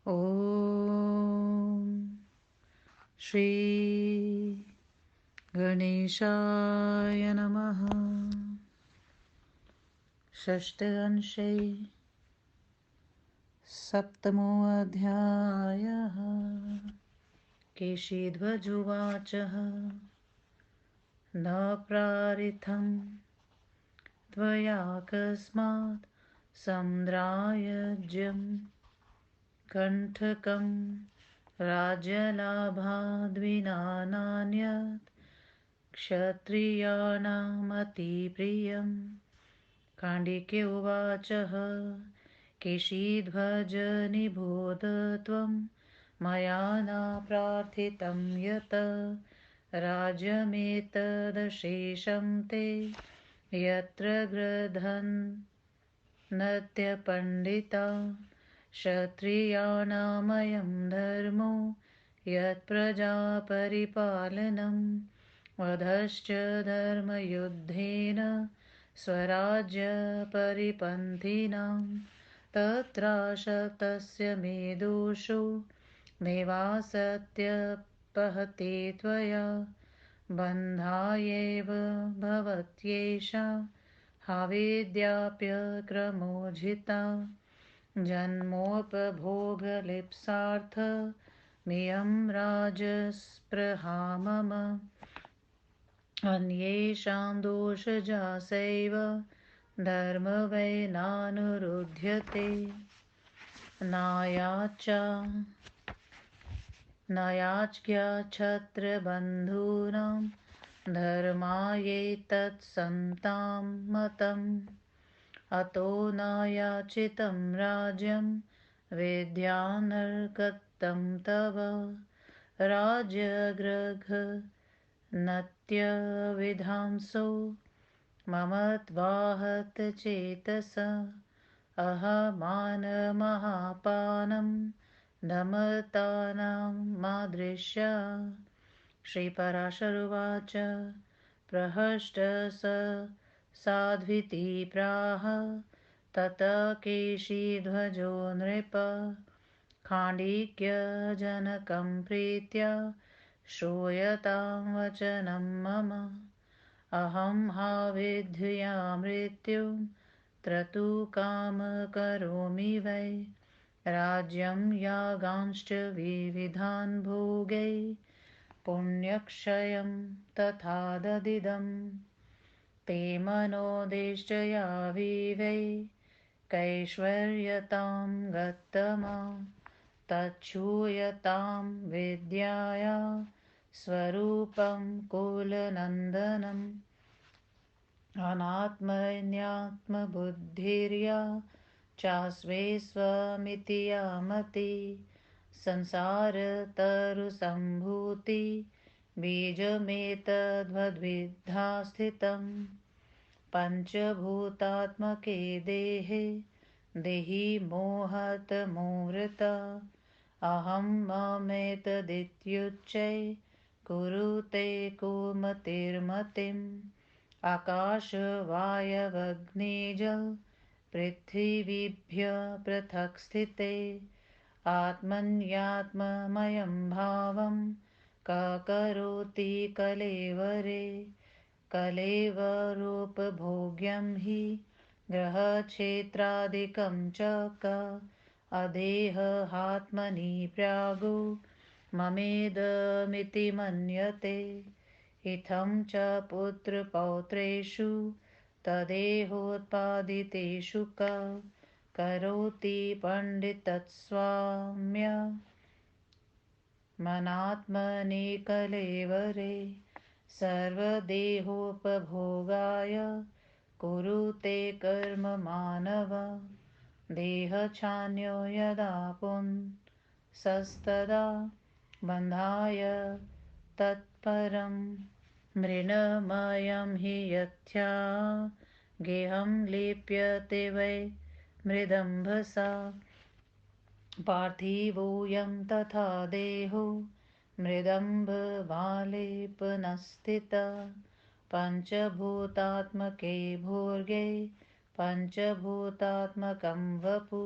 ॐ श्री गणेशाय नमः। षष्ठ अंशे सप्तमोऽध्यायः। केशीध्वजुवाच न प्रारिथं त्वया कस्मात् सन्द्रायज्यं कण्ठकं राज्यलाभाद्विना नान्यत् क्षत्रियाणामतिप्रियम्। काण्डिक्य उवाच केशीध्वजनिबोध त्वं मया न प्रार्थितं यत् राज्यमेतदशेषं ते यत्र गृध्रन्नत्यपण्डिता क्षत्रियाणामयं धर्मो यत्प्रजापरिपालनं वधश्च धर्मयुद्धेन स्वराज्यपरिपन्थिनां तत्राशक्तस्य मे दोषो नैवासत्यपहते त्वया बन्धायैव भवत्येषा हावेद्याप्यक्रमोज्झिता जन्मोपभोगलिप्सार्थमियं राजस्पृहा मम अन्येषां दोषजासैव धर्म वै नानुरुध्यते नायाज्ञाक्षत्रबन्धूनां धर्मायैतत्सन्तां मतम् अतो नायाचितं राज्यं विद्यानर्कत्तं तव राज्यगृघ्नत्यविधांसो मम त्वाहत चेतस अहमानमहापानं दमतानां मादृश्या। श्रीपराशरुवाच प्रहष्ट साध्विति प्राह ततः केशीध्वजो नृप खाण्डिक्यजनकं प्रीत्या श्रूयतां वचनं मम अहं हा विद्युया मृत्युं त्रतु काम करोमि वै राज्यं यागांश्च विविधान् भोगै पुण्यक्षयं तथा ददिदम् ते मनोदिष्टया विवै कैश्वर्यतां गतमा तच्छूयतां विद्याया स्वरूपं कुलनन्दनम् अनात्मन्यात्मबुद्धिर्या चास्वे स्वमिति या मति संसारतरुसम्भूति बीजमेतद्वद्विद्धा स्थितम् पञ्चभूतात्मके देहे देहि मोहतमोवृता अहं ममेतदित्युच्चै कुरुते कुमतिर्मतिम् आकाशवायवग्निजल पृथिवीभ्यः पृथक् स्थिते आत्मन्यात्ममयं भावं ककरोति कलेवरे कलेवरोपभोग्यं हि ग्रहक्षेत्रादिकं च क अदेहात्मनि प्रागो ममेदमिति मन्यते इत्थं च पुत्रपौत्रेषु तदेहोत्पादितेषु क करोति पण्डितस्वाम्य मनात्मनि कलेवरे सर्वदेहोपभोगाय कुरुते कर्म मानव देहछान्यो यदा पुंसस्तदा बन्धाय तत्परम् मृण्मयं हि यथ्या गेहं लिप्यते वै मृदम्भसा पार्थिवोऽयं तथा देहो मृदम्बवालेपनस्थितः पञ्चभूतात्मके भोर्गे पञ्चभूतात्मकं वपु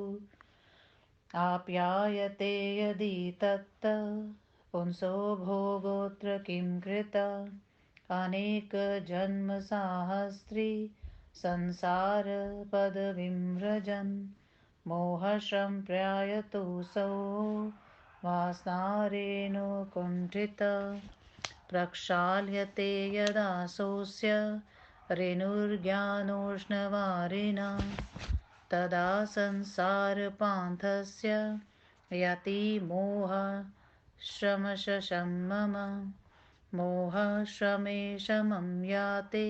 आप्यायते यदि तत्त पुंसो भोगोऽत्र किं कृत अनेकजन्मसाहस्री संसारपदविं मोहसम्प्रयायतोऽसौ वासनारेणुकुण्ठित प्रक्षाल्यते यदासोऽस्य रेणुर्ज्ञानोष्णवारिणा तदा संसारपान्थस्य यति मोहश्रमशमम् मोहश्रमेशमं याते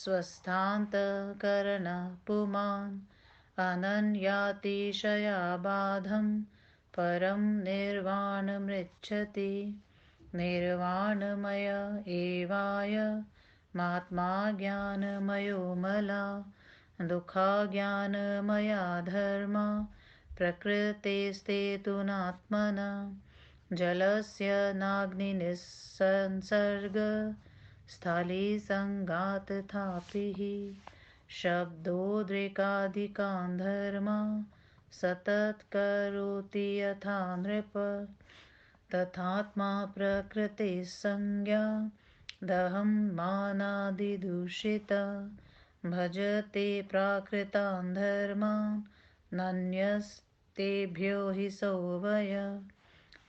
स्वस्थान्तकरणपुमान् अनन्यातिशयाबाधं परं निर्वाणमृच्छति निर्वाणमय एवाय महात्मा ज्ञानमयो मला दुःखाज्ञानमया धर्मा प्रकृतेस्ते तु नात्मना जलस्य नाग्निनिस्संसर्ग स्थालीसङ्गातथापि शब्दोद्रेकाधिकान् धर्मा सततकरोति यथा नृप तथात्मा प्रकृतिसंज्ञा दहं मानादिदूषिता भजते प्राकृतान् धर्मान् नन्यस्तेभ्यो हि सोऽवय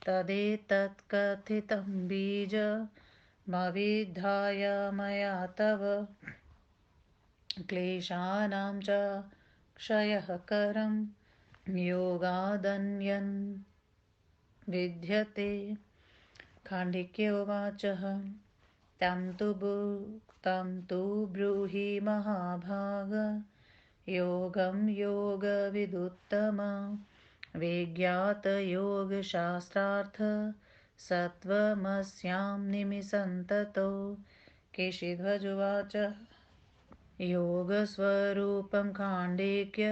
तदेतत्कथितं बीजमविद्धाय मया तव क्लेशानां च क्षयः करं योगादन्यन् विद्यते खाण्डिक्योवाच तं तु ब्रूहि महाभाग योगं योगविदुत्तम विज्ञातयोगशास्त्रार्थ सत्त्वमस्यां निमिषन्ततो केशिध्वजुवाच योगस्वरूपं खाण्डिक्य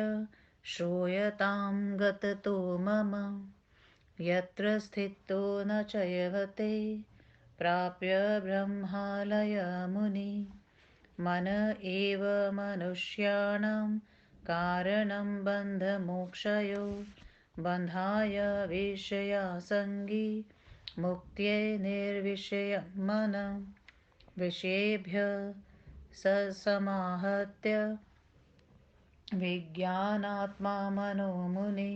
श्रूयतां गततो मम यत्र स्थितो न चयवते प्राप्य ब्रह्मालयमुनि मन एव मनुष्याणां कारणं बन्धमोक्षयो बन्धाय विषयासङ्गी मुक्त्यै निर्विषयं मनः विषयेभ्यः समाहत्य विज्ञानात्मा मनो मुनि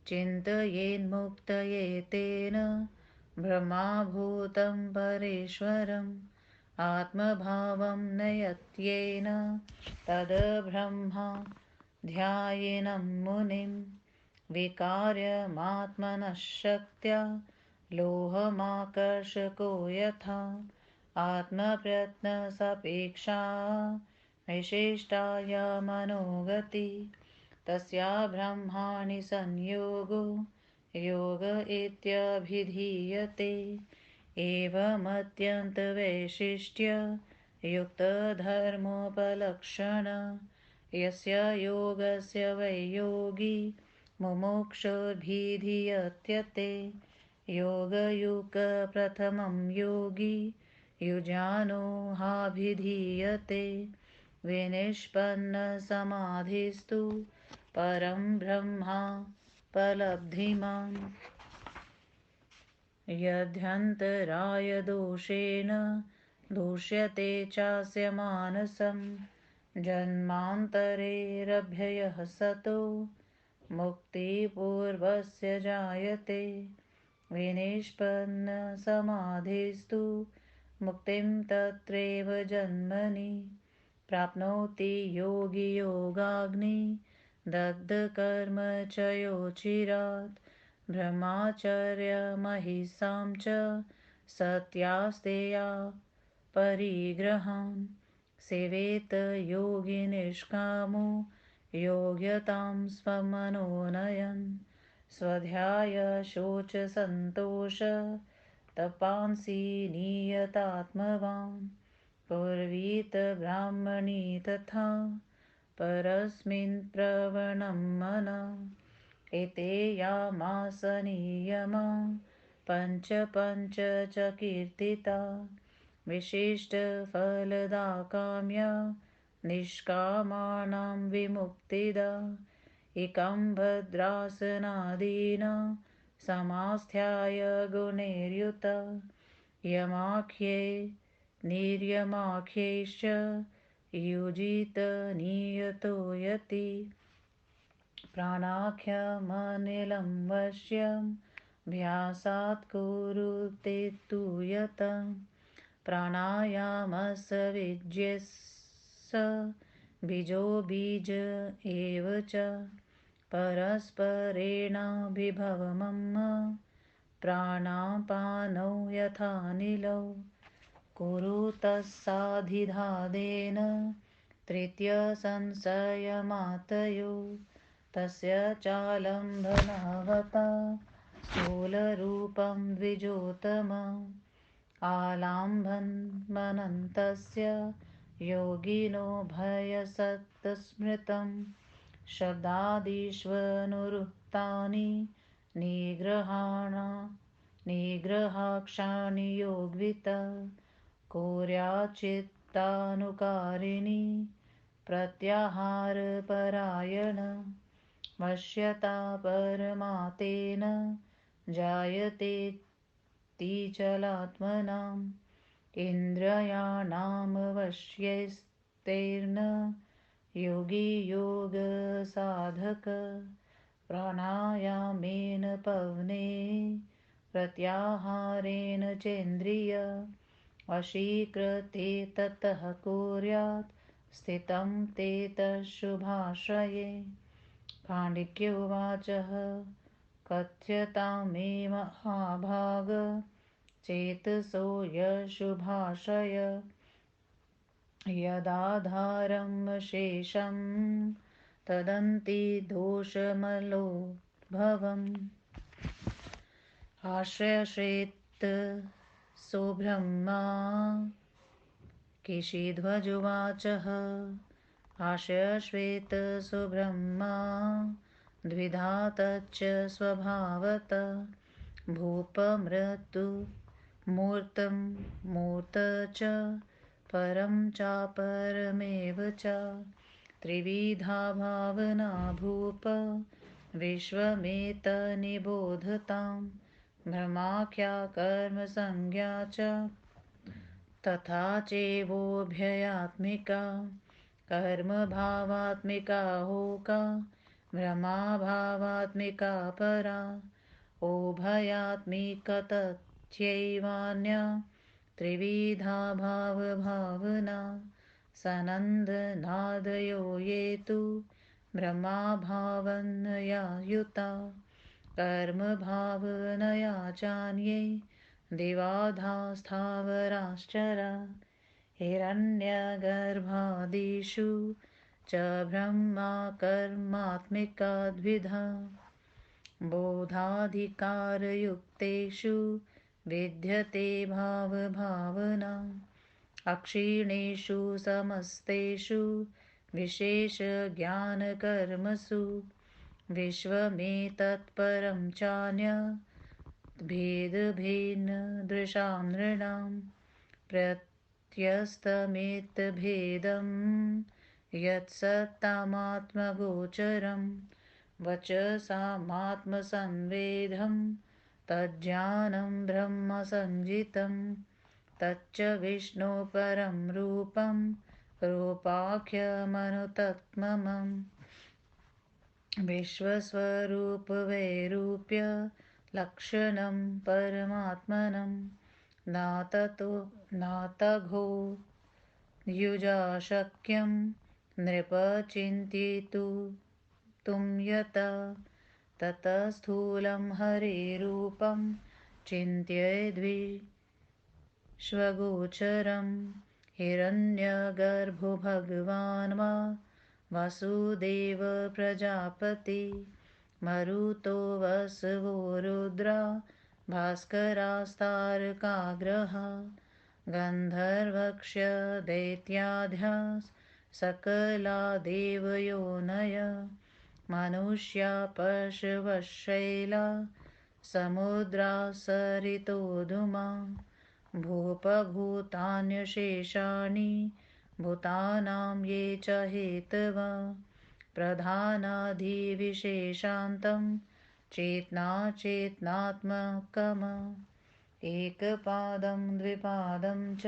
चिन्तयेन्मुक्तये तेन ब्रह्माभूतं परेश्वरम् आत्मभावं नयत्येन तद्ब्रह्मा ध्यायेनं मुनिं विकार्यमात्मनः शक्त्या लोहमाकर्षको यथा आत्मप्रयत्नसापेक्षा विशिष्टाया मनोगति तस्या ब्रह्माणि संयोगो योग इत्यभिधीयते एवमत्यन्तवैशिष्ट्य युक्तधर्मोपलक्षण यस्य योगस्य वै योगी मुमुक्षुर्भिधीयते योगयुगप्रथमं योगी युजानो हाभिधीयते विनिष्पन्नसमाधिस्तु परं ब्रह्मापलब्धिमान् यद्यन्तराय दोषेण दूष्यते चास्य मानसं जन्मान्तरेरभ्ययः सतो मुक्तिपूर्वस्य जायते विनिष्पन्नसमाधिस्तु मुक्तिं तत्रैव जन्मनि प्राप्नोति योगी योगाग्नि दग्धकर्म च योचिरात् ब्रह्मचर्यमहिंसां च सत्यास्तेया परिग्रहान् सेवेत योगी निष्कामो योग्यतां स्वमनोनयन् स्वध्याय शोच सन्तोष तपांसि नियतात्मवान् कुर्वीत ब्राह्मणी तथा परस्मिन् प्रवणं मनः एते यामास नियमा पञ्च च कीर्तिता विशिष्टफलदा काम्या निष्कामानां विमुक्तिदा एकं भद्रासनादीना समास्थ्याय गुणैर्युत यमाख्ये निर्यमाख्यैश्च युजित नियतो यति प्राणाख्यमनिलं वश्यं व्यासात् कुरुते तु यत् प्राणायामस्सविज्यस्स बीजो बीज एव च परस्परेणाभिभवमम् प्राणापानौ यथानिलौ कुरुतस्साधिधादेन तृतीयसंशयमातयो तस्य चालम्बनवता स्थूलरूपं द्विजोतम आलाम्बनमनन्तस्य योगिनो भयसत्स्मृतं शब्दादिष्वनुरुक्तानि निग्रहाक्षाणि योग्वित कुर्याच्चित्तानुकारिणि प्रत्याहारपरायण वश्यता परमातेन जायते चलात्मनाम् इन्द्रियाणामवश्यस्तेन योगी योगसाधक प्राणायामेन पवने प्रत्याहारेण चेन्द्रिय वशीकृते ततः कुर्यात् स्थितं ते तच्छुभाश्रये पाण्डित्य उवाच कथ्यतां मे महाभाग चेतसो यशुभाशय यदाधारं शेषं तदन्ति दोषमलोद्भवम् आश्रयश्रेत सुब्रह्मा केशिध्वजुवाच आश्रयश्वेत सुब्रह्मा द्विधा तच्च स्वभावत भूपमृत्युमूर्त च परं चापरमेव च त्रिविधा भावना भूप विश्वमेतन्निबोधतां ब्रह्माख्या कर्मसंज्ञा च तथा चैवोभयात्मिका कर्मभावात्मिका होका ब्रह्मभावात्मिका परा उभयात्मिका तथैवान्या त्रिविधा भावभावना सनन्दनादयो ये तु ब्रह्मभावनया युता कर्मभावनया चान्ये दिवाधा स्थावराश्चरा हिरण्यगर्भादिषु च ब्रह्मा कर्मात्मिका द्विधा बोधाधिकारयुक्तेषु विद्यते भावभावना अक्षीणेषु समस्तेषु विशेषज्ञानकर्मसु विश्वमेतत्परं चान्य भेदभिन्नदृशां नृणां प्रत्यस्तमेतभेदं यत्सत्तामात्मगोचरं वचसामात्मसंवेदं तज्ज्ञानं ब्रह्मसंजितं तच्च विष्णुपरं रूपं रूपाख्यमनुतत्मम् विश्वस्वरूपवैरूप्य लक्षणं परमात्मनं नातघो युजाशक्यं नृपचिन्तितुं यता ततः स्थूलं हरिरूपं चिन्त्यैद्विश्वगोचरं हिरण्यगर्भो भगवान् वा वासुदेव प्रजापति मरुतो वसवो रुद्रा भास्करास्तारकाग्रहा गन्धर्वक्ष दैत्याद्याः सकला देवयोनय मनुष्या पशवशैला समुद्रा सरितोधुमा भूपभूतान्यशेषाणि भूतानां ये च हेतवः प्रधानाधिविशेषान्तं चेतनात्मकम् एकपादं द्विपादं च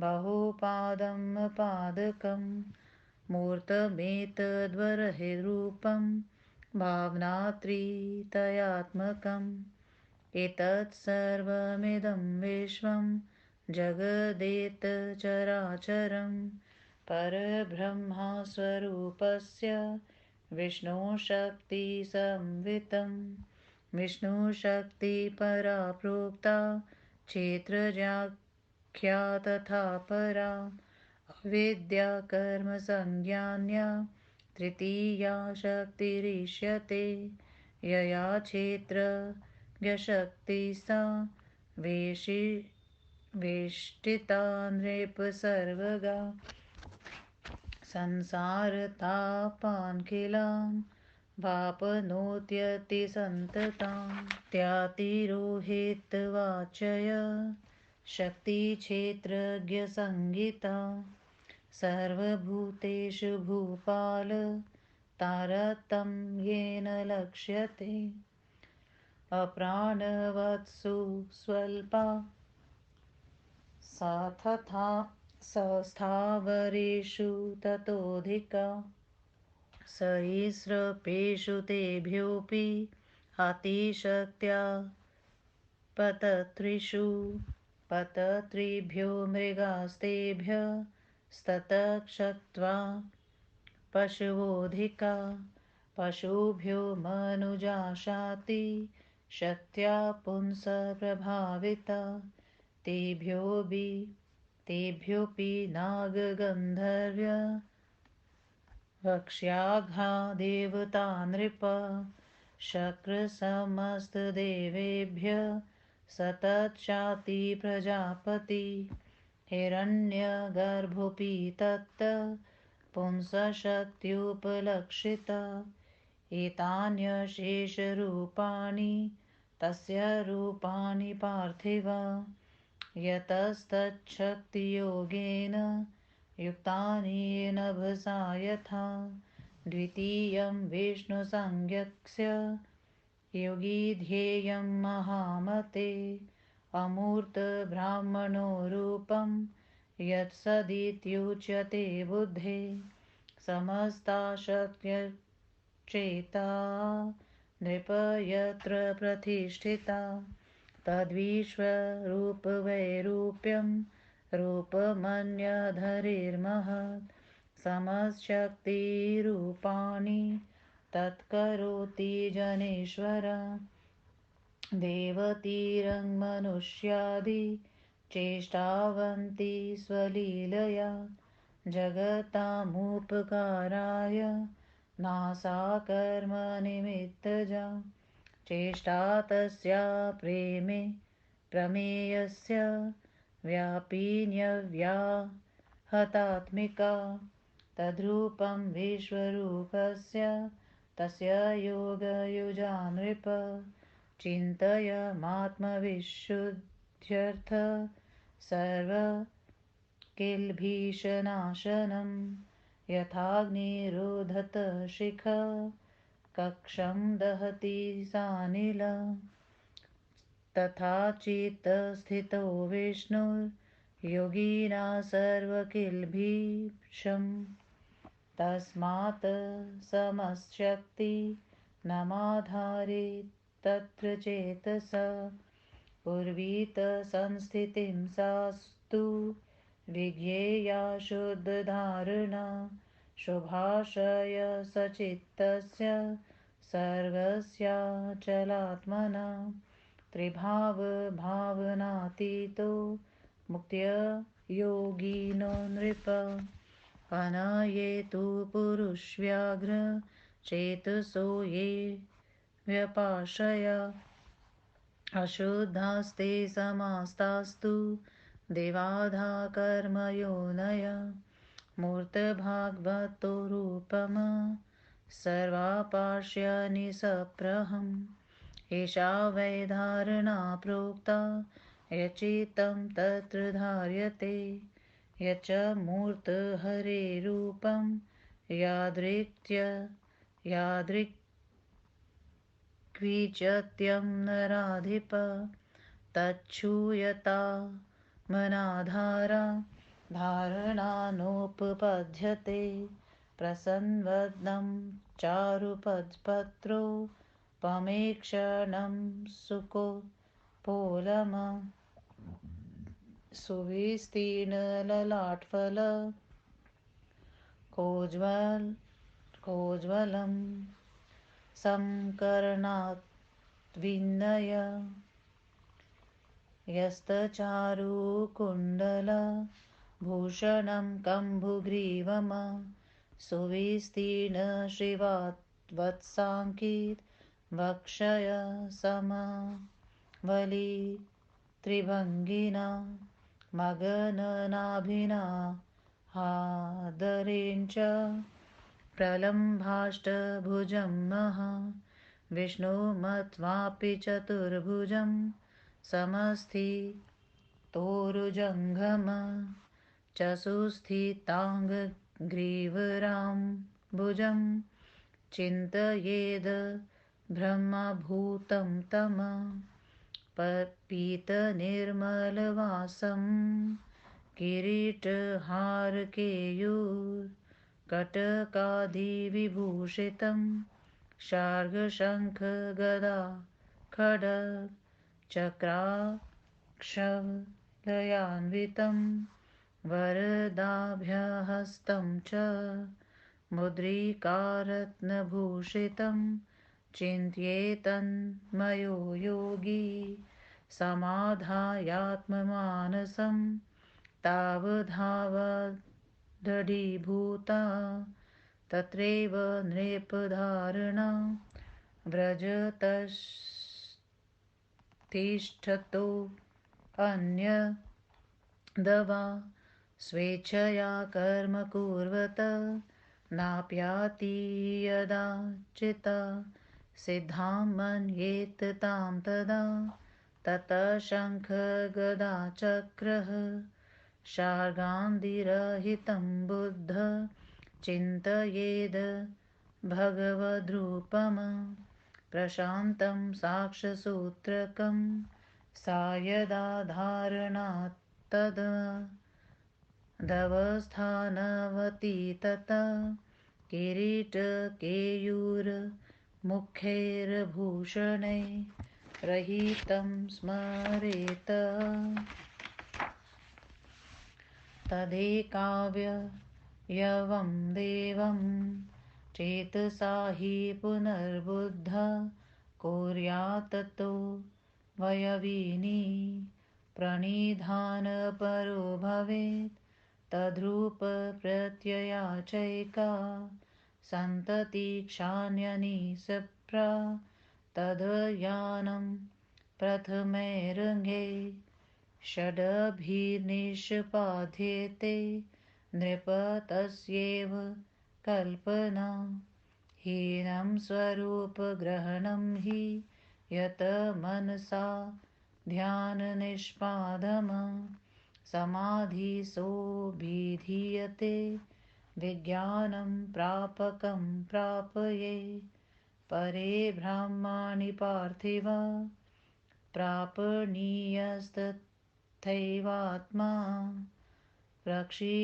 बहुपादं पादकं मूर्तमेतद्वरहिरूपं भावनात्रितयात्मकम् एतत् सर्वमिदं विश्वं जगदेतचराचरं परब्रह्मस्वरूपस्य विष्णुशक्तिसंवितं विष्णुशक्तिपरा प्रोक्ता क्षेत्रज्ञाख्या तथा परा अविद्या कर्मसंज्ञान्या तृतीया शक्तिरिष्यते यया क्षेत्रज्ञशक्तिसा वेष्टिता नृपसर्वगा संसारतापान्खिलां वापनोत्यतिसन्ततां त्यातिरोहितवाचय शक्तिक्षेत्रज्ञसंहिता सर्वभूतेषु भूपाल तारतम्येन लक्ष्यते अप्राणवत्सु स्वल्पा सा तथा स्थावरेषु ततोऽधिका सरीसृपेषु तेभ्योऽपि अतिशक्त्या पतत्रिभ्यो मृगास्तेभ्यस्ततक्षत्वा पशवोऽधिका पशुभ्यो मनुजाशाति शक्त्या पुंसप्रभाविता तेभ्योऽपि नागगन्धर्व्य वक्ष्याघा देवता नृप शक्रसमस्तदेवेभ्यः सतच्चाति प्रजापति हिरण्यगर्भोऽपि तत् पुंसशक्त्युपलक्षिता एतान्यशेषरूपाणि तस्य रूपाणि पार्थिव यतस्तच्छक्तियोगेन युक्तानि नभसा यथा द्वितीयं विष्णुसंज्ञस्य योगी ध्येयं महामते अमूर्तब्रह्मणो रूपं यत्सदित्युच्यते बुद्धे समस्ता शक्त्यचेता नृप यत्र प्रतिष्ठिता तद्विश्वरूपवैरूप्यं रूपमन्यधरिर्महत् समशक्तिरूपाणि तत्करोति जनेश्वर देवतीरङ्मनुष्यादि चेष्टावन्ति स्वलीलया जगतामुपकाराय नासा कर्मनिमित्तजा चेष्टा तस्या प्रमेयस्य व्यापिन्यव्याहतात्मिका तद्रूपं विश्वरूपस्य तस्य योगयुजा नृप चिन्तयमात्मविशुद्ध्यर्थ सर्वकिल्बिषनाशनं यथाग्निरोधत शिख कक्षं दहति सानिल तथा चित्तस्थितो विष्णुर्योगिना सर्वकिल्बिषं तस्मात् समशक्ति नमाधारे तत्र चेतसा कुर्वीत संस्थितिं सास्तु विज्ञेया शुद्धधारणा शुभाशय सचित्तस्य सर्वस्याचलात्मना त्रिभावभावनातीतो मुक्त्य योगिनो नृप अनयेतु पुरुषव्याघ्र चेतसो ये व्यपाशया अशुद्धास्ते समास्तास्तु देवाधा कर्मयोनय मूर्तभागवतो रूपम् सर्वापाश्यनिसप्रहम् एषा वै धारणा प्रोक्ता यच्चित्तं तत्र धार्यते यच्च मूर्तहरेरूपं यादृक्वीचत्यं नराधिप तच्छूयता मनाधारा धारणानोपपद्यते प्रसन्वदनं चारुपत्रो पमेक्षणं सुकोपोलम सुविस्तीर्णललाटफल कोज्ज्वलं समकरणाद्विनय यस्तचारुकुण्डलभूषणं कम्बुग्रीवम् सुविस्तीर्णश्रीवत्साङ्कित वक्षय समवलित्रिभङ्गिना मगननाभिना हादरेण च प्रलम्भाष्टभुजं विष्णुमत्वापि चतुर्भुजं समस्थितोरुजङ्घम च सुस्थिताङ्घ्रिवराम्बुजं चिन्तयेद् ब्रह्मभूतं तं पीतनिर्मलवासं किरीटहारकेयूरकटकादिविभूषितं शार्ङ्गशङ्खगदा खड्ग चक्राक्षलयान्वितं वरदाभयहस्तं च मुद्रिकारत्नभूषितं चिन्तयेत्तन्मयो योगी समाधायात्ममानसं तावद्धावदधिभूता तत्रैव नृपधारणा व्रजतस्तिष्ठतो अन्यदवा स्वेच्छया कर्म कुर्वत नाप्याति यदा चित्ता सिद्धां मन्येत तां तदा ततः शङ्खगदाचक्रः शार्ङ्गादिरहितं बुद्ध चिन्तयेद् भगवद्रूपं प्रशान्तं साक्षसूत्रकं सा यदा धारणात्तदवस्थानवती तथा किरीटकेयूरमुखैर्भूषणैरहितं स्मरेत् तदेकाव्ययवं देवं चेतसा हि पुनर्बुद्ध कुर्यात्ततो वयविनी प्रणिधानपरो भवेत् तद्रूपप्रत्यया चैका सन्ततिक्षान्यनिसप्रा तद्यानं प्रथमैरङ्गे षडभिर्निष्पाद्यते नृप तस्यैव कल्पना हीनं स्वरूपग्रहणं हि यत मनसा ध्याननिष्पादम् समाधिसोऽभिधीयते विज्ञानं प्रापकं प्रापये परे ब्रह्माणि पार्थिव प्रापणीयस्तथैवात्मा प्रक्षीणाशेषभावना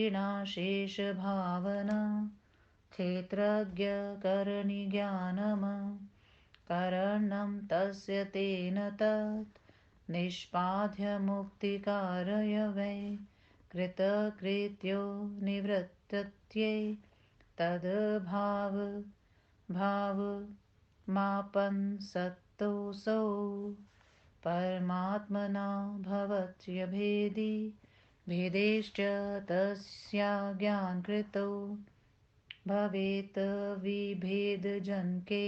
क्षेत्रज्ञकरणिज्ञानम् करणं तस्य तेन तत् निष्पाद्य मुक्तिकारय वै कृतकृत्यो निवृत्तत्यै तद्भावमापन्सत्तोऽसौ परमात्मना भवत्यभेदी भेदेश्च तस्याज्ञानकृतो भवेत् विभेदजनके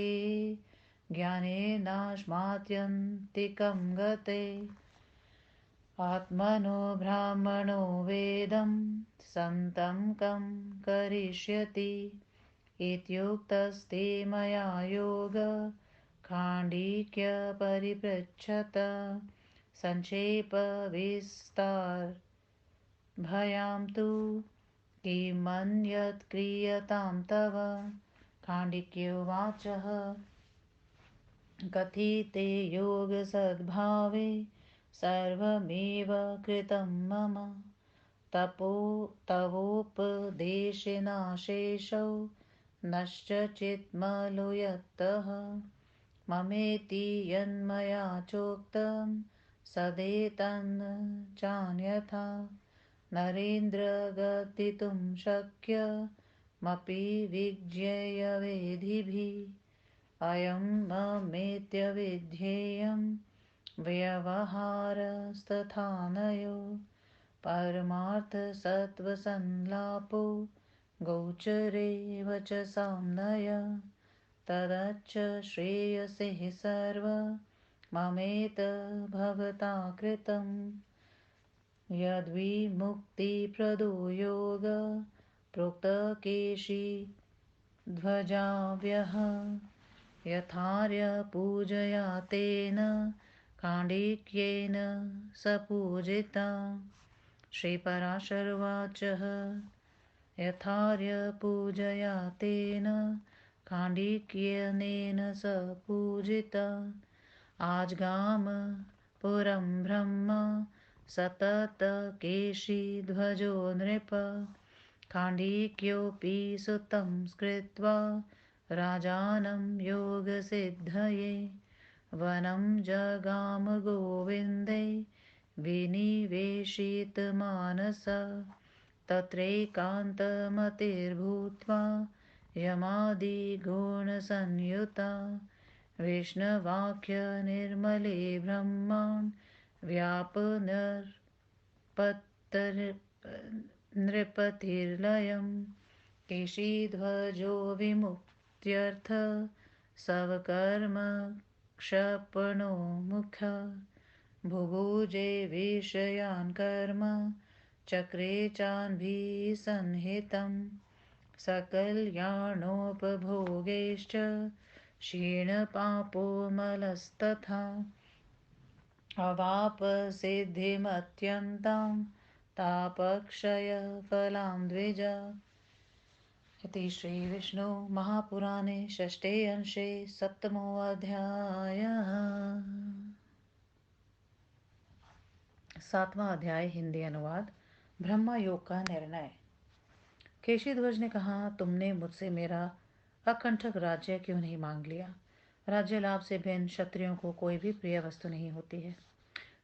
ज्ञानेनाश्मात्यन्तिकं गते आत्मनो ब्राह्मणो वेदं सन्तं कं करिष्यति इत्युक्तस्ते मया योगखाण्डिक्यपरिपृच्छत संक्षेपविस्तारभयां तु किमन्यत् क्रियतां तव। खाण्डिक्योवाचः कथिते योगसद्भावे सर्वमेव कृतं मम। तवोपदेशेनाशेषौ नश्चित्मलो यत्तः। ममेति यन्मया चोक्तं सदेतन्न चान्यथा। नरेन्द्रगतितुं शक्यमपि विज्ञेयविधिभिः। अयं ममेत्य विधेयं व्यवहारस्तथानयो। परमार्थसत्त्वसंलापो गोचरे वचसाम्नय। तदच्च श्रेयसे सर्वममेत भवता कृतं। यद्विमुक्तिप्रदो योग प्रोक्तकेशिध्वजाव्यः। यथार्य पूजया तेन खाण्डिक्येन स पूजिता। श्रीपराशरवाचः यथार्य पूजया तेन खाण्डिक्येनेन स पूजिता। आजगाम पुरं ब्रह्म सतत केशिध्वजो नृप। खाण्डिक्योऽपि सुतं कृत्वा राजानं योगसिद्धये। वनं जगाम गोविन्दे विनिवेशितमानसा। तत्रैकान्तमतिर्भूत्वा यमादिगुणसंयुता। विष्णुवाक्यनिर्मले ब्रह्माण्ड व्यापनृपतिर्लयम्। केशिध्वजो विमुक्त्यर्थ स्वकर्म क्षपणो मुख। भुभुजे विषयान् कर्म चक्रे चान्भिः संहितं। सकल्याणोपभोगैश्च क्षीणपापो मलस्तथा। अवाप सिद्धिमत्यन्तां तापक्षयफलां द्विज। इति श्री विष्णु महापुराणे षष्ठे अंशे सप्तमोऽध्यायः। 7वां अध्याय हिंदी अनुवाद। ब्रह्म योग का निर्णय। केशिध्वज ने कहा, तुमने मुझसे मेरा अकंठक राज्य क्यों नहीं मांग लिया? राज्य लाभ से भिन्न क्षत्रियों को कोई भी प्रिय वस्तु नहीं होती है।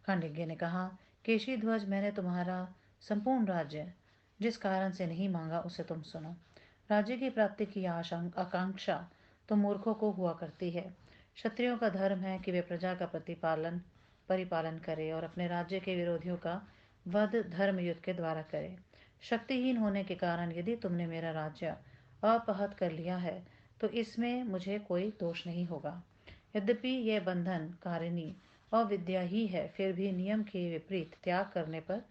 खांडिग्य ने कहा, केशिध्वज, मैंने तुम्हारा संपूर्ण राज्य जिस कारण से नहीं मांगा उसे तुम सुनो। राज्य की प्राप्ति की आकांक्षा तो मूर्खों को हुआ करती है। क्षत्रियों का धर्म है कि वे प्रजा का परिपालन करे और अपने राज्य के विरोधियों का वध धर्म युद्ध के द्वारा करे। शक्तिहीन होने के कारण यदि तुमने मेरा राज्य अपहत कर लिया है तो इसमें मुझे कोई दोष नहीं होगा। यद्यपि यह बंधन कारिणी अविद्या ही है, फिर भी नियम के विपरीत त्याग करने पर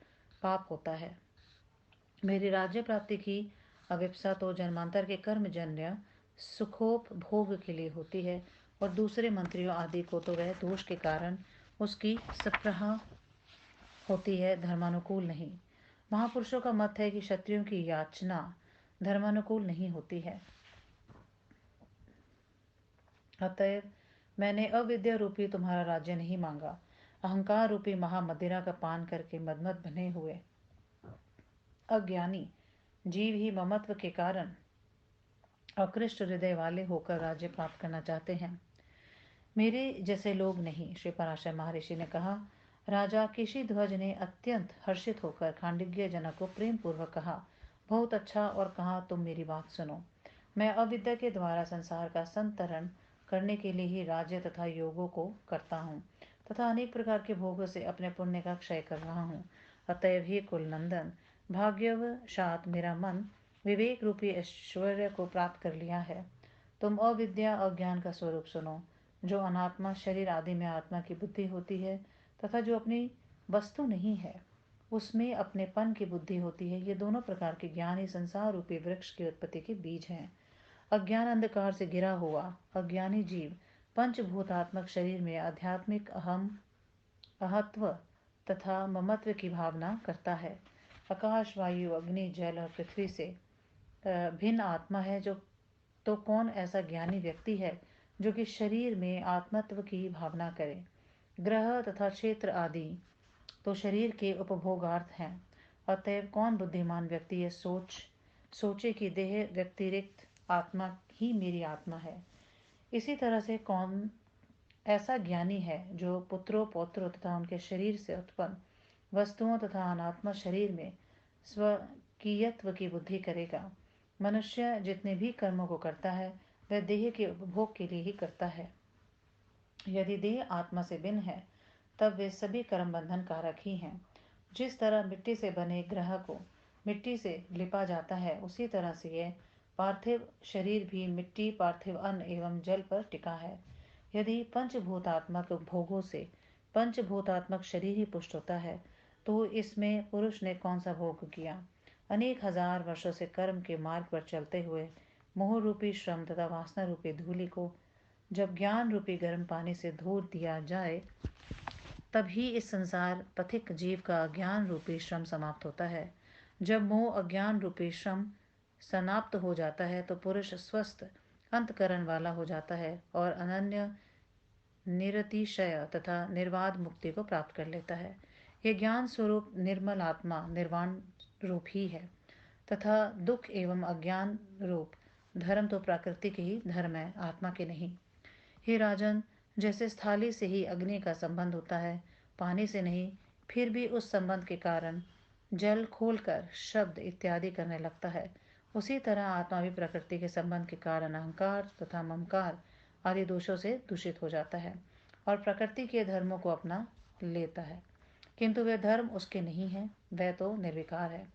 पाप होता है। मेरी राज्य प्राप्ति की अविप्सा तो जन्मांतर के कर्मजन्य सुखोपभोग के लिए होती है और दूसरे मंत्रियों आदि को तो वह दोष के कारण उसकी सप्रहा होती है, धर्मानुकूल नहीं। महापुरुषों का मत है कि क्षत्रियों की याचना धर्मानुकूल नहीं होती है। अतएव मैंने अविद्या रूपी तुम्हारा राज्य नहीं मांगा। अहंकार रूपी महामदिरा का पान करके मदमद बने हुए अज्ञानी जीव ही ममत्व के कारण अकृष्ट हृदय वाले होकर राज्य प्राप्त करना चाहते हैं, मेरे जैसे लोग नहीं। श्री पराशर महर्षि ने कहा, राजा केशिध्वज ने अत्यंत हर्षित होकर खांडिग्य जनक को प्रेम पूर्वक कहा, बहुत अच्छा, और कहा, तुम मेरी बात सुनो। मैं अविद्या के द्वारा संसार का संतरण करने के लिए ही राज्य तथा योगों को करता हूँ तथा अनेक प्रकार के भोगों से अपने पुण्य का क्षय कर रहा हूँ। अतएव ही कुलनंदन, भाग्यवशात मेरा मन विवेक रूपी ऐश्वर्य को प्राप्त कर लिया है। तुम अविद्या अज्ञान का स्वरूप सुनो। जो अनात्मा शरीर आदि में आत्मा की बुद्धि होती है तथा जो अपनी वस्तु नहीं है उसमें अपनेपन की बुद्धि होती है, ये दोनों प्रकार के ज्ञान ही संसार रूपी वृक्ष की उत्पत्ति के बीज हैं। अज्ञान अंधकार से घिरा हुआ अज्ञानी जीव पंचभूतात्मक शरीर में आध्यात्मिक अहम अहत्व तथा ममत्व की भावना करता है। आकाश, वायु, अग्नि, जल और पृथ्वी से भिन्न आत्मा है, जो तो कौन ऐसा ज्ञानी व्यक्ति है जो कि शरीर में आत्मत्व की भावना करे। ग्रह तथा क्षेत्र आदि तो शरीर के उपभोगार्थ हैं। अतएव कौन बुद्धिमान व्यक्ति ये सोचे कि देह व्यतिरिक्त आत्मा ही मेरी आत्मा है। इसी तरह से कौन ऐसा ज्ञानी है जो पुत्रों पौत्रों तथा उनके शरीर से उत्पन्न वस्तुओं तथा अनात्मा शरीर में स्वकीयत्व की बुद्धि करेगा। मनुष्य जितने भी कर्मों को करता है वह देह के उपभोग के लिए ही करता है। यदि देह आत्मा से भिन्न है तब वे सभी कर्म बंधन कारक ही हैं। जिस तरह मिट्टी से बने ग्रह को मिट्टी से लिपा जाता है, उसी तरह से यह पार्थिव शरीर भी मिट्टी, पार्थिव अन्न एवं जल पर टिका है। यदि पंचभूतात्मक भोगों से पंचभूतात्मक शरीर ही पुष्ट होता है, तो इसमें पुरुष ने कौन सा भोग किया। अनेक हजार वर्षों से कर्म के मार्ग पर चलते हुए मोह रूपी श्रम तथा वासना रूपी धूलि को जब ज्ञान रूपी गर्म पानी से धो दिया जाए, तभी इस संसार पथिक जीव का अज्ञान रूपी श्रम समाप्त होता है। जब मोह अज्ञान रूपी श्रम समाप्त हो जाता है तो पुरुष स्वस्थ अंतकरण वाला हो जाता है और अनन्य निरतिशय तथा निर्वाध मुक्ति को प्राप्त कर लेता है। यह ज्ञान स्वरूप निर्मल आत्मा निर्वाण रूप ही है तथा दुख एवं अज्ञान रूप धर्म तो प्रकृति के ही धर्म है, आत्मा के नहीं। हे राजन, जैसे स्थाली से ही अग्नि का संबंध होता है, पानी से नहीं, फिर भी उस संबंध के कारण जल खोलकर शब्द इत्यादि करने लगता है, उसी तरह आत्मा भी प्रकृति के संबंध के कारण अहंकार तथा ममकार आदि दोषों से दूषित हो जाता है और प्रकृति के धर्मों को अपना लेता है, किंतु वह धर्म उसके नहीं है, वह तो निर्विकार है।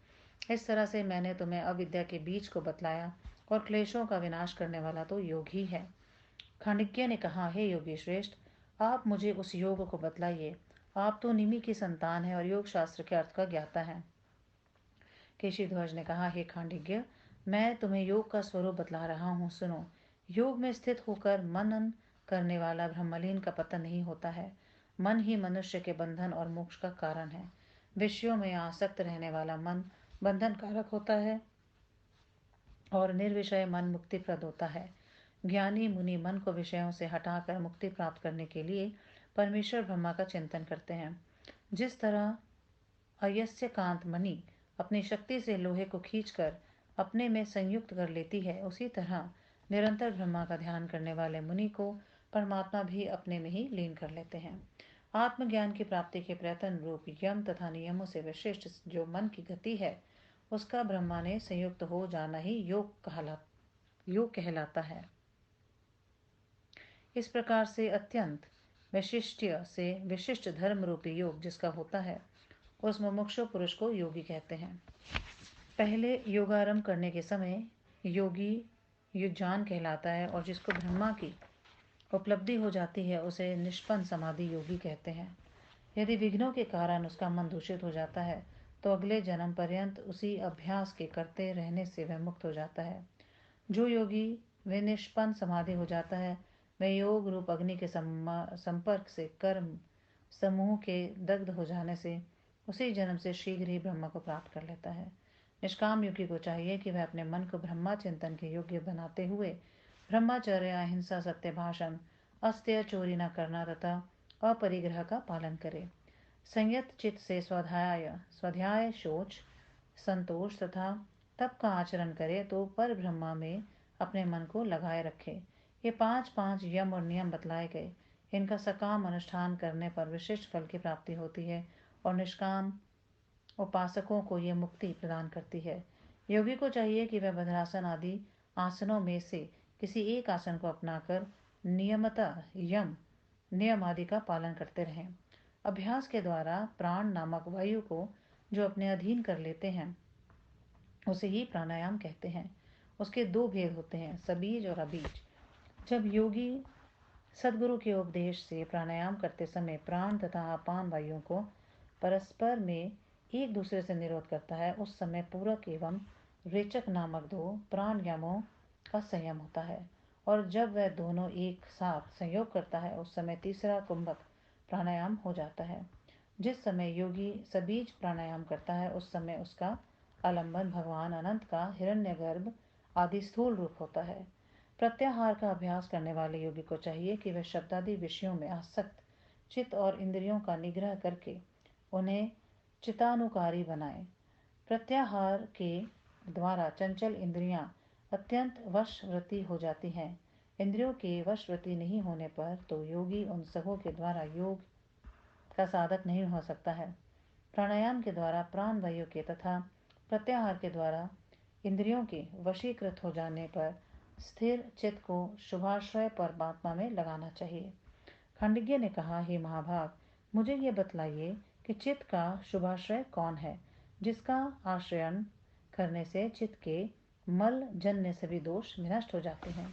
इस तरह से मैंने तुम्हें अविद्या के बीज को बतलाया और क्लेशों का विनाश करने वाला तो योग ही है। खांडक्य ने कहा, हे योगी श्रेष्ठ, आप मुझे उस योग को बतलाइए। आप तो निमि की संतान है और योग शास्त्र के अर्थ का ज्ञाता है। केशीध्वज ने कहा, हे खांडज्ञ, मैं तुम्हें योग का स्वरूप बतला रहा हूँ, सुनो। योग में स्थित होकर मनन करने वाला ब्रह्मलीन का पतन नहीं होता है। मन ही मनुष्य के बंधन और मोक्ष का कारण है। विषयों में आसक्त रहने वाला मन बंधन कारक होता है और निर्विषय मन मुक्तिप्रद होता है। ज्ञानी मुनि मन को विषयों से हटाकर मुक्ति प्राप्त करने के लिए परमेश्वर ब्रह्मा का चिंतन करते हैं। जिस तरह अयस्य कांत मणि अपनी शक्ति से लोहे को खींचकर अपने में संयुक्त कर लेती है, उसी तरह निरंतर ब्रह्मा का ध्यान करने वाले मुनि को परमात्मा भी अपने में ही लीन कर लेते हैं। आत्मज्ञान की प्राप्ति के प्रयत्न रूप यम तथा नियमों से विशिष्ट जो मन की गति है, उसका ब्रह्मा ने संयुक्त हो जाना ही योग कहलाता है। इस प्रकार से अत्यंत विशिष्ट धर्म रूपी योग जिसका होता है, उस मुमुक्षु पुरुष को योगी कहते हैं। पहले योगारंभ करने के समय योगी युजान कहलाता है और जिसको ब्रह्मा की उपलब्धि हो जाती है उसे निष्पन्न समाधि योगी कहते हैं। यदि विघ्नों के कारण उसका मन दूषित हो जाता है तो अगले जन्म पर्यंत उसी अभ्यास के करते रहने से वह मुक्त हो जाता है। जो योगी वे निष्पन्न समाधि हो जाता है, वह योग रूप अग्नि के संपर्क से कर्म समूह के दग्ध हो जाने से उसी जन्म से शीघ्र ही ब्रह्म को प्राप्त कर लेता है। निष्काम योगी को चाहिए कि वह अपने मन को ब्रह्मा चिंतन के योग्य बनाते हुए ब्रह्मचर्य, अहिंसा, सत्य भाषण, अस्त्य, चोरी न करना तथा अपरिग्रह का पालन करे। संयत चित्त से स्वाध्याय, शौच, संतोष तथा तप का आचरण करे तो पर ब्रह्मा में अपने मन को लगाए रखे। ये 5 यम और नियम बतलाए गए। इनका सकाम अनुष्ठान करने पर विशिष्ट फल की प्राप्ति होती है और निष्काम उपासकों को ये मुक्ति प्रदान करती है। योगी को चाहिए कि वह भद्रासन आदि आसनों में से किसी एक आसन को अपनाकर नियमतः यम नियम आदि का पालन करते रहें। अभ्यास के द्वारा प्राण नामक वायु को जो अपने अधीन कर लेते हैं उसे ही प्राणायाम कहते हैं। उसके 2 भेद होते हैं, सबीज और अबीज। जब योगी सदगुरु के उपदेश से प्राणायाम करते समय प्राण तथा अपान वायुओं को परस्पर में एक दूसरे से निरोध करता है, उस समय पूरक एवं रेचक नामक 2 प्राणायामों का संयम होता है और जब वह दोनों एक साथ संयोग करता है उस समय तीसरा कुंभक प्राणायाम हो जाता है। जिस समय योगी सबीज प्राणायाम करता है उस समय उसका आलंबन भगवान अनंत का हिरण्यगर्भ आदि स्थूल रूप होता है। प्रत्याहार का अभ्यास करने वाले योगी को चाहिए कि वह शब्दादि विषयों में आसक्त चित्त और इंद्रियों का निग्रह करके उन्हें चितानुकारी बनाए। प्रत्याहार के द्वारा चंचल इंद्रियां अत्यंत वशवर्ती हो जाती हैं। इंद्रियों के वशवर्ती नहीं होने पर तो योगी उन सबों के द्वारा योग का साधक नहीं हो सकता है। प्राणायाम के द्वारा प्राण वायु के तथा प्रत्याहार के द्वारा इंद्रियों के वशीकृत हो जाने पर स्थिर चित्त को शुभाश्रय परमात्मा में लगाना चाहिए। खंडिज्ञ ने कहा, हे महाभाग, मुझे ये बतलाइए कि चित्त का शुभाश्रय कौन है, जिसका आश्रयन करने से चित्त के मल जन्य सभी दोष विनष्ट हो जाते हैं।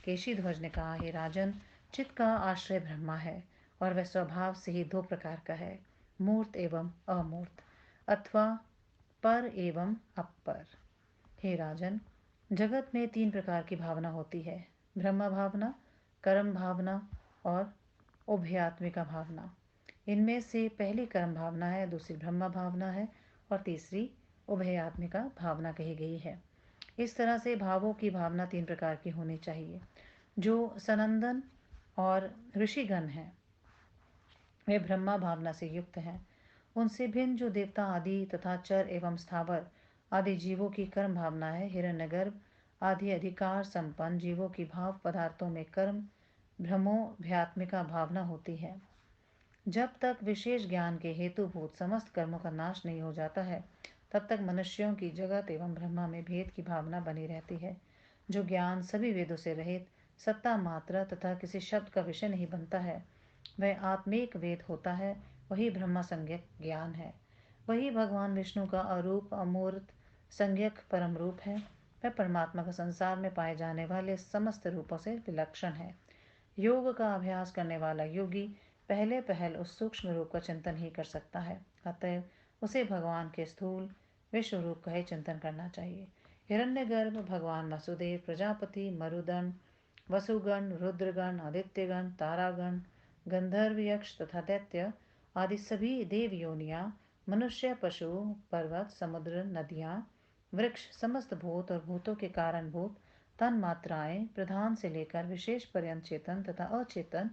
केशी ध्वज ने कहा, हे राजन, चित्त का आश्रय ब्रह्मा है और वह स्वभाव से ही दो प्रकार का है, मूर्त एवं अमूर्त, अथवा पर एवं अपर। हे राजन, जगत में तीन प्रकार की भावना होती है, ब्रह्म भावना, कर्म भावना और उभयात्मिका भावना। इनमें से पहली कर्म भावना है, दूसरी ब्रह्म भावना है और तीसरी उभयात्मिका भावना कही गई है। इस तरह से भावों की भावना तीन प्रकार की होनी चाहिए। जो सनंदन और ऋषिगण हैं वे ब्रह्मा भावना से युक्त हैं। उनसे भिन्न जो देवता आदि तथा चर एवं स्थावर आदि जीवों की कर्म भावना है। हिरण्यगर्भ आदि अधिकार संपन्न जीवों की भाव पदार्थों में कर्म ब्रह्मोभ्यात्मिका भावना होती है। जब तक विशेष ज्ञान के हेतुभूत समस्त कर्मों का नाश नहीं हो जाता है, तब तक मनुष्यों की जगत एवं ब्रह्मा में भेद की भावना बनी रहती है। जो ज्ञान सभी वेदों से रहित सत्ता मात्रा तथा किसी शब्द का विषय नहीं बनता है, वह आत्मिक वेद होता है, वही ब्रह्मा संज्ञक ज्ञान है। वही भगवान विष्णु का अरूप अमूर्त संज्ञक परम रूप है। वह परमात्मा का संसार में पाए जाने वाले समस्त रूपों से विलक्षण है। योग का अभ्यास करने वाला योगी पहले पहल उस सूक्ष्म रूप का चिंतन ही कर सकता है, अतएव उसे भगवान के स्थूल विश्व रूप का ही चिंतन करना चाहिए। हिरण्यगर्भ भगवान वसुदेव, प्रजापति, मरुदन, वसुगण, रुद्रगण, आदित्यगण, तारागण, गंधर्व, यक्ष तथा दैत्य आदि सभी देव योनियां, मनुष्य, पशु, पर्वत, समुद्र, नदियां, वृक्ष, समस्त भूत और भूतों के कारण भूत तन मात्राएं प्रधान से लेकर विशेष पर्यंत चेतन तथा अचेतन,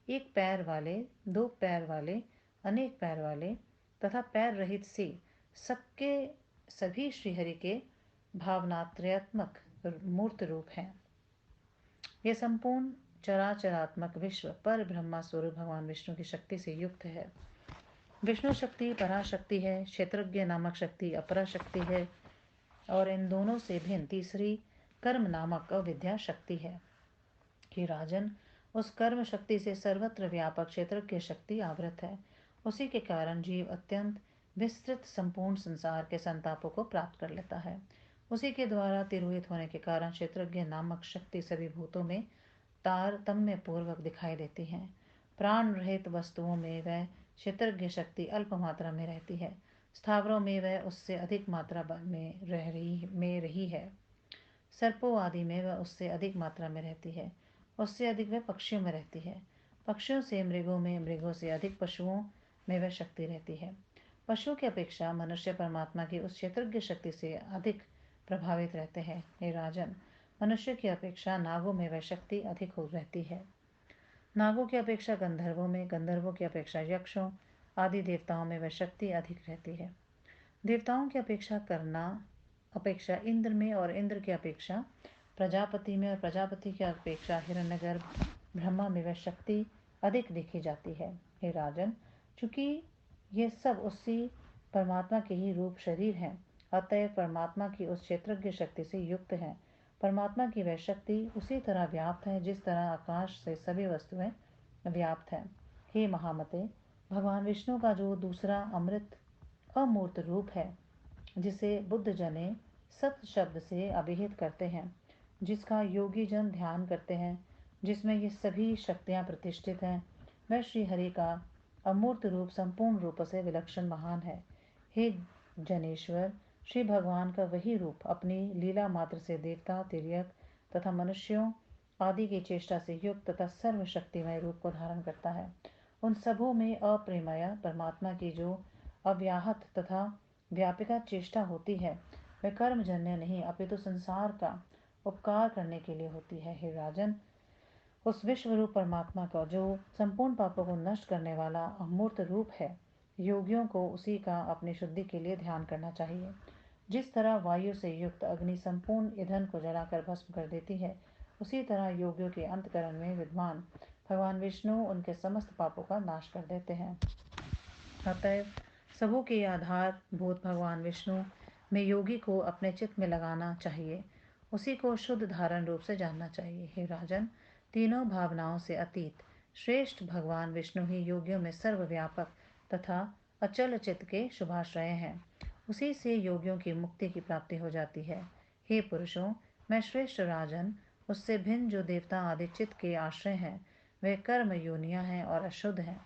एक पैर वाले, दो पैर वाले, अनेक पैर वाले तथा पैर रहित से सबके सभी श्रीहरि के भावनात्रयात्मक मूर्त रूप हैं। यह संपूर्ण चराचरात्मक विश्व पर ब्रह्मा स्वरूप भगवान विष्णु की शक्ति से युक्त है। विष्णु शक्ति पराशक्ति है, क्षेत्रज्ञ नामक शक्ति अपरा शक्ति है और इन दोनों से भिन्न तीसरी कर्म नामक अविद्या शक्ति है। कि राजन, उस कर्म शक्ति से सर्वत्र व्यापक क्षेत्रज्ञ शक्ति आवृत है। उसी के कारण जीव अत्यंत विस्तृत संपूर्ण संसार के संतापों को प्राप्त कर लेता है। उसी के द्वारा तिरोहित होने के कारण क्षेत्रज्ञ नामक शक्ति सभी भूतों में तारतम्य पूर्वक दिखाई देती है। प्राण रहित वस्तुओं में वह क्षेत्रज्ञ शक्ति अल्प मात्रा में रहती है, स्थावरों में वह उससे अधिक मात्रा में रही है, सर्पों आदि में वह उससे अधिक मात्रा में रहती है, उससे अधिक वह पक्षियों में रहती है, पक्षियों से मृगों में, मृगों से अधिक पशुओं में वह शक्ति रहती है। पशुओं की अपेक्षा मनुष्य परमात्मा की उस क्षेत्रज्ञ शक्ति से अधिक प्रभावित रहते हैं। हे राजन, मनुष्य की अपेक्षा नागों में वह शक्ति अधिक हो रहती है। नागों की अपेक्षा गंधर्वों में, गंधर्वों की अपेक्षा यक्षों आदि देवताओं में वह शक्ति अधिक रहती है। देवताओं की अपेक्षा इंद्र में और इंद्र की अपेक्षा प्रजापति में और प्रजापति की अपेक्षा हिरण्यगर्भ ब्रह्मा में वह शक्ति अधिक देखी जाती है। हे राजन, चूंकि ये सब उसी परमात्मा के ही रूप शरीर हैं, अतएव परमात्मा की उस क्षेत्रज्ञ शक्ति से युक्त हैं। परमात्मा की वह शक्ति उसी तरह व्याप्त है जिस तरह आकाश से सभी वस्तुएं व्याप्त हैं। हे महामते, भगवान विष्णु का जो दूसरा अमृत अमूर्त रूप है, जिसे बुद्ध जने सत शब्द से अभिहित करते हैं, जिसका योगी जन ध्यान करते हैं, जिसमें ये सभी शक्तियां प्रतिष्ठित हैं, वह श्री हरि का अमूर्त रूप संपूर्ण रूप से विलक्षण महान है। हे जनेश्वर, श्री भगवान का वही रूप अपनी लीला मात्र से देवता, तिर्यक तथा मनुष्यों आदि की चेष्टा से युक्त तथा सर्वशक्तिमय रूप को धारण करता है उन सबों में अप्रेमय परमात्मा की जो अव्याहत तथा व्यापिका चेष्टा होती है वह कर्मजन्य नहीं अपितु संसार का उपकार करने के लिए होती है। हे राजन, उस विश्वरूप परमात्मा का जो संपूर्ण पापों को नष्ट करने वाला अमूर्त रूप है, योगियों को उसी का अपनी शुद्धि के लिए ध्यान करना चाहिए। जिस तरह वायु से युक्त अग्नि संपूर्ण ईंधन को जलाकर भस्म कर देती है, उसी तरह योगियों के अंतकरण में विद्वान भगवान विष्णु उनके समस्त पापों का नाश कर देते हैं। अतएव सबों के आधार भूत भगवान विष्णु में योगी को अपने चित्त में लगाना चाहिए, उसी को शुद्ध धारण रूप से जानना चाहिए। हे राजन, तीनों भावनाओं से अतीत श्रेष्ठ भगवान विष्णु ही योगियों में सर्वव्यापक तथा अचल चित्त के शुभाश्रय हैं। उसी से योगियों की मुक्ति की प्राप्ति हो जाती है। हे पुरुषों, मैं श्रेष्ठ राजन, उससे भिन्न जो देवता आदि चित्त के आश्रय हैं वे कर्म योनियां हैं और अशुद्ध हैं।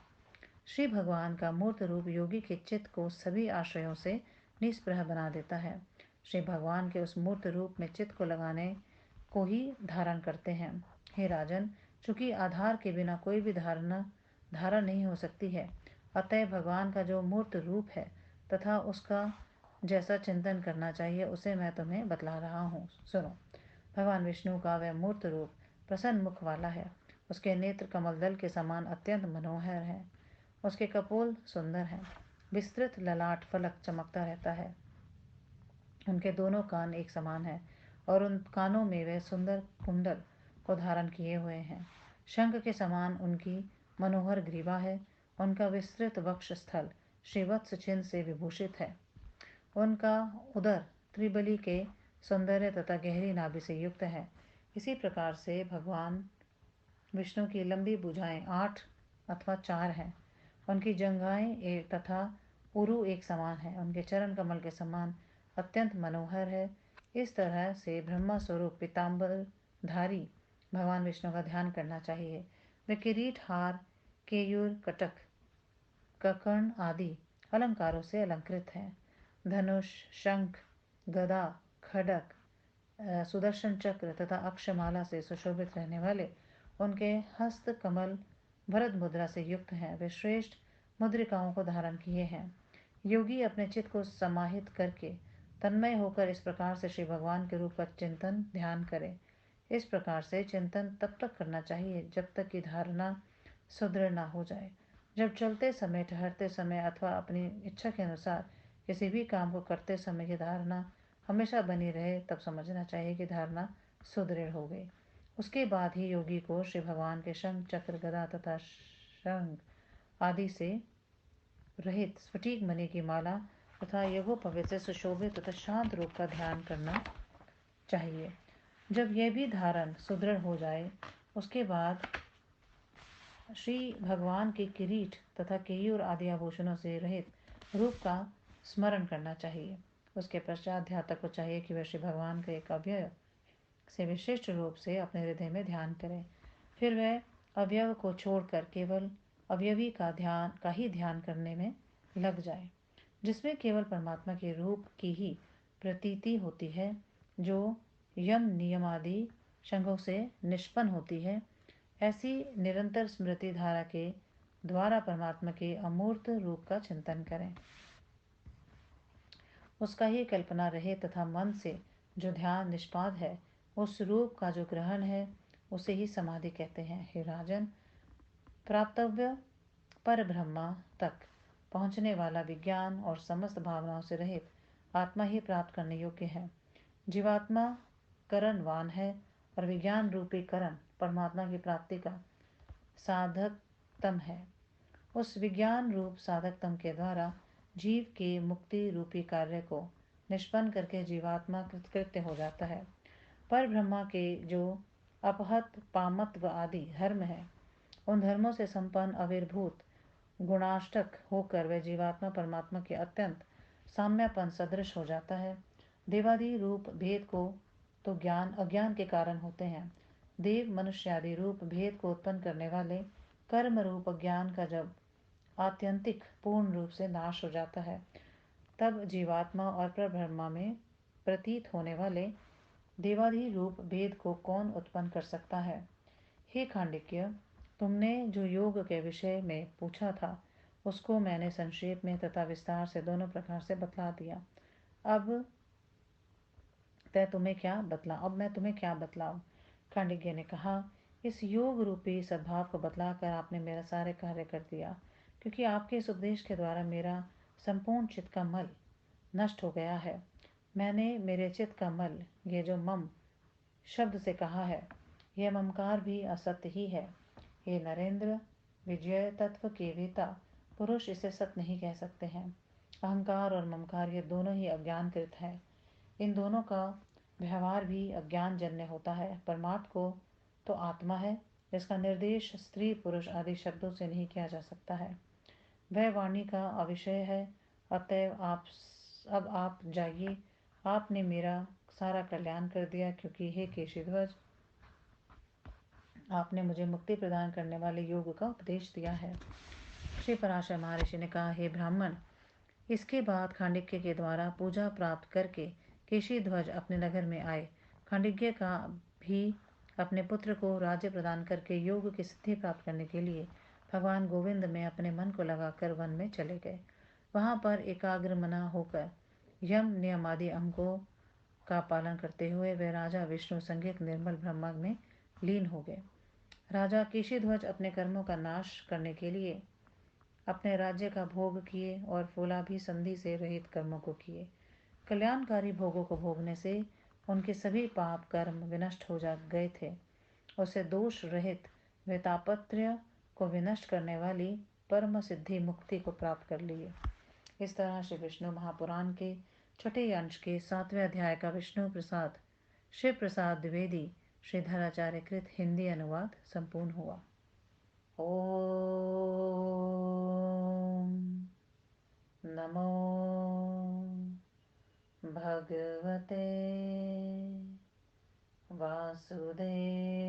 श्री भगवान का मूर्त रूप योगी के चित्त को सभी आश्रयों से निष्प्रह बना देता है। श्री भगवान के उस मूर्त रूप में चित्त को लगाने को ही धारण करते हैं। हे राजन, चूंकि आधार के बिना कोई भी धारण नहीं हो सकती है, अतः भगवान का जो मूर्त रूप है तथा उसका जैसा चिंतन करना चाहिए उसे मैं तुम्हें बतला रहा हूँ। सुनो। भगवान विष्णु का वह मूर्त रूप प्रसन्न मुख वाला है। उसके नेत्र कमल दल के समान अत्यंत मनोहर है। उसके कपोल सुंदर हैं। विस्तृत ललाट फलक चमकता रहता है। उनके दोनों कान एक समान हैं और उन कानों में वे सुंदर कुंडल को धारण किए हुए हैं। शंख के समान उनकी मनोहर ग्रीवा है। उनका विस्तृत वक्ष स्थल श्रीवत्स चिन्ह से विभूषित है। उनका उदर त्रिबली के सौंदर्य तथा गहरी नाभि से युक्त है। इसी प्रकार से भगवान विष्णु की लंबी भुजाएं 8 अथवा 4 हैं। उनकी जंघाएं तथा उरु एक समान है। उनके चरण कमल के समान अत्यंत मनोहर है। इस तरह से ब्रह्मा स्वरूप पीताम्बरधारी भगवान विष्णु का ध्यान करना चाहिए। वे किरीट, हार, केयूर, कटक, ककर्ण आदि अलंकारों से अलंकृत हैं। धनुष, शंख, गदा, खड्ग, सुदर्शन चक्र तथा अक्षमाला से सुशोभित रहने वाले उनके हस्त कमल भरत मुद्रा से युक्त हैं। वे श्रेष्ठ मुद्रिकाओं को धारण किए हैं। योगी अपने चित्त को समाहित करके तन्मय होकर इस प्रकार से श्री भगवान के रूप का चिंतन ध्यान करे। इस प्रकार से चिंतन तब तक करना चाहिए जब तक कि धारणा सुदृढ़ न हो जाए। जब चलते समय, ठहरते समय अथवा अपनी इच्छा के अनुसार किसी भी काम को करते समय की धारणा हमेशा बनी रहे, तब समझना चाहिए कि धारणा सुदृढ़ हो गई। उसके बाद ही योगी को श्री भगवान के शंख, चक्र, गदा तथा शंख आदि से रहित स्फटिक मणि की माला तथा यज्ञोपवीत से सुशोभित तथा शांत रूप का ध्यान करना चाहिए। जब यह भी धारण सुदृढ़ हो जाए, उसके बाद श्री भगवान के किरीट तथा केयूर आदि आभूषणों से रहित रूप का स्मरण करना चाहिए। उसके पश्चात ध्यातक को चाहिए कि वह श्री भगवान के एक अवयव से विशिष्ट रूप से अपने हृदय में ध्यान करें। फिर वह अवयव को छोड़कर केवल अवयवी का ही ध्यान करने में लग जाए, जिसमें केवल परमात्मा के रूप की ही प्रतीति होती है, जो यम नियम आदि शंखों से निष्पन्न होती है। ऐसी निरंतर स्मृति धारा के द्वारा परमात्मा के अमूर्त रूप का चिंतन करें। उसका ही कल्पना रहे तथा मन से जो ध्यान निष्पाद है, उस रूप का जो ग्रहण है, उसे ही समाधि कहते हैं। हे राजन, प्राप्तव्य पर ब्रह्मा तक पहुँचने वाला विज्ञान और समस्त भावनाओं से रहित आत्मा ही प्राप्त करने योग्य है। जीवात्मा करणवान है और विज्ञान रूपी करण परमात्मा की प्राप्ति का साधकतम है। उस विज्ञान रूप साधकतम के द्वारा जीव के मुक्ति रूपी कार्य को निष्पन्न करके जीवात्मा कृतकृत्य हो जाता है। पर ब्रह्मा के जो अपहत, पामत्व आदि धर्म है, उन धर्मों से संपन्न अविर्भूत गुणाष्टक होकर वह जीवात्मा परमात्मा के अत्यंत साम्यपन सदृश हो जाता है। देवादि रूप भेद को तो ज्ञान अज्ञान के कारण होते हैं। देव, मनुष्य आदि रूप भेद को उत्पन्न करने वाले कर्म रूप अज्ञान का जब आत्यंतिक पूर्ण रूप से नाश हो जाता है, तब जीवात्मा और परब्रह्मा में प्रतीत होने वाले देवादि रूप भेद को कौन उत्पन्न कर सकता है। हे खांडिक्य, तुमने जो योग के विषय में पूछा था उसको मैंने संक्षेप में तथा विस्तार से दोनों प्रकार से बतला दिया। अब अब मैं तुम्हें क्या बतलाऊं? खांडग्य ने कहा, इस योग रूपी सद्भाव को बतलाकर आपने मेरा सारे कार्य कर दिया, क्योंकि आपके इस उपदेश के द्वारा मेरा संपूर्ण चित्त का मल नष्ट हो गया है। मैंने मेरे चित्त का मल, ये जो मम शब्द से कहा है, यह ममकार भी असत्य ही है। हे नरेंद्र, विजय तत्व के वेता पुरुष इसे सत्य नहीं कह सकते हैं। अहंकार और ममकार ये दोनों ही अज्ञानकृत है। इन दोनों का व्यवहार भी अज्ञान जन्य होता है। परमात्मा को तो आत्मा है, जिसका निर्देश स्त्री पुरुष आदि शब्दों से नहीं किया जा सकता है। वह वाणी का अविषय है। अतएव अब आप जाइए। आपने मेरा सारा कल्याण कर दिया, क्योंकि हे केशीध्वज, आपने मुझे मुक्ति प्रदान करने वाले योग का उपदेश दिया है। श्री पराशर महर्षि ने कहा, हे ब्राह्मण, इसके बाद खांडिक्य के द्वारा पूजा प्राप्त करके केशीध्वज अपने नगर में आए। खांडिक्य का भी अपने पुत्र को राज्य प्रदान करके योग की सिद्धि प्राप्त करने के लिए भगवान गोविंद में अपने मन को लगाकर वन में चले गए। वहां पर एकाग्र मना होकर यम नियम आदि अंगों का पालन करते हुए वे राजा विष्णु संज्ञक निर्मल ब्रह्म में लीन हो गए। राजा केशीध्वज अपने कर्मों का नाश करने के लिए अपने राज्य का भोग किए और फूलाभि संधि से रहित कर्मों को किए। कल्याणकारी भोगों को भोगने से उनके सभी पाप कर्म विनष्ट हो जा गए थे। उसे दोष रहित वे तापत्रय को विनष्ट करने वाली परम सिद्धि मुक्ति को प्राप्त कर लिए। इस तरह श्री विष्णु महापुराण के छठे अंश के 7वें अध्याय का विष्णु प्रसाद शिव प्रसाद द्विवेदी श्रीधराचार्य कृत हिंदी अनुवाद संपूर्ण हुआ। ओम नमो भगवते वासुदेवाय।